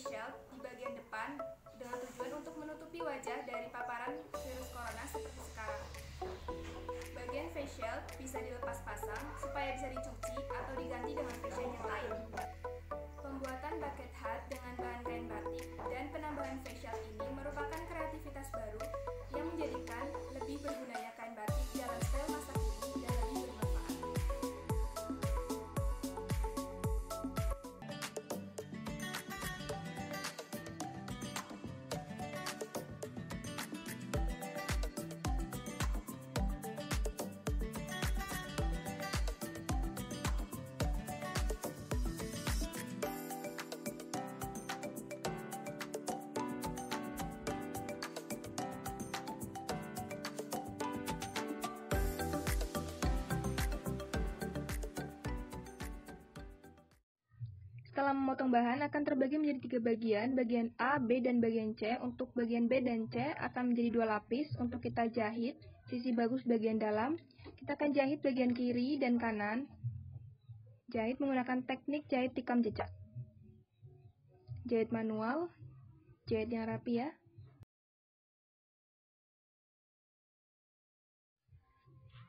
face shield di bagian depan dengan tujuan untuk menutupi wajah dari paparan virus corona seperti sekarang. Bagian face shield bisa dilepas pasang supaya bisa dicuci atau diganti dengan face shield yang lain. Pembuatan bucket hat dengan bahan kain batik dan penambahan face shield ini merupakan kreativitas baru yang menjadikan lebih bergunanya kain batik dalam style masa kini dan lebih bermanfaat. Setelah memotong bahan akan terbagi menjadi 3 bagian A, B, dan bagian C. Untuk bagian B dan C akan menjadi 2 lapis untuk kita jahit sisi bagus bagian dalam. Kita akan jahit bagian kiri dan kanan. Jahit menggunakan teknik jahit tikam jejak. Jahit manual, jahit yang rapi ya.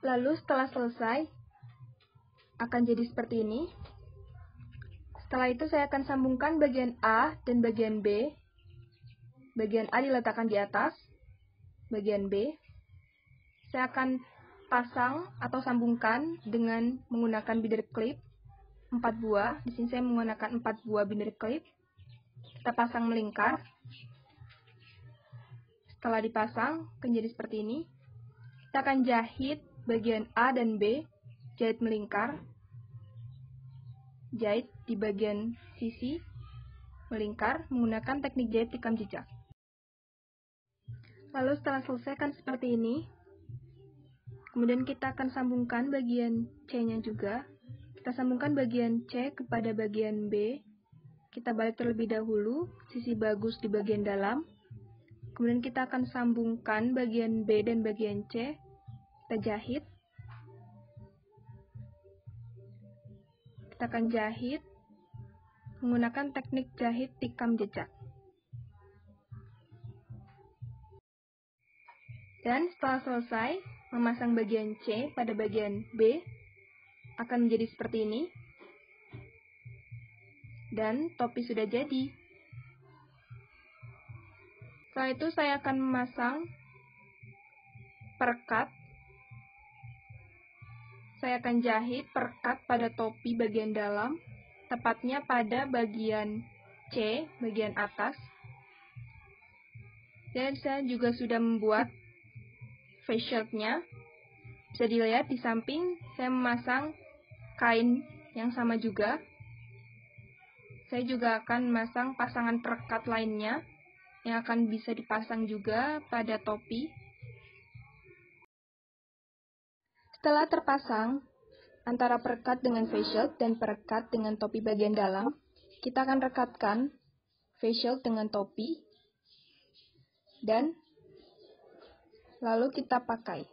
Lalu setelah selesai akan jadi seperti ini. Setelah itu saya akan sambungkan bagian A dan bagian B. Bagian A diletakkan di atas, bagian B saya akan pasang atau sambungkan dengan menggunakan binder klip 4 buah. Di sini saya menggunakan 4 buah binder klip. Kita pasang melingkar. Setelah dipasang akan jadi seperti ini. Kita akan jahit bagian A dan B, jahit melingkar. Jahit di bagian sisi melingkar menggunakan teknik jahit tikam jejak. Lalu setelah selesai kan seperti ini. Kemudian kita akan sambungkan bagian C-nya juga. Kita sambungkan bagian C kepada bagian B. Kita balik terlebih dahulu sisi bagus di bagian dalam. Kemudian kita akan sambungkan bagian B dan bagian C. Kita jahit. Kita akan jahit menggunakan teknik jahit tikam jejak. Dan setelah selesai memasang bagian C pada bagian B akan menjadi seperti ini. Dan topi sudah jadi. Setelah itu saya akan memasang perekat. Saya akan jahit perekat pada topi bagian dalam, tepatnya pada bagian C, bagian atas. Dan saya juga sudah membuat face shield-nya. Bisa dilihat di samping, saya memasang kain yang sama juga. Saya juga akan memasang pasangan perekat lainnya, yang akan bisa dipasang juga pada topi. Setelah terpasang antara perekat dengan face shield dan perekat dengan topi bagian dalam, kita akan rekatkan face shield dengan topi dan lalu kita pakai.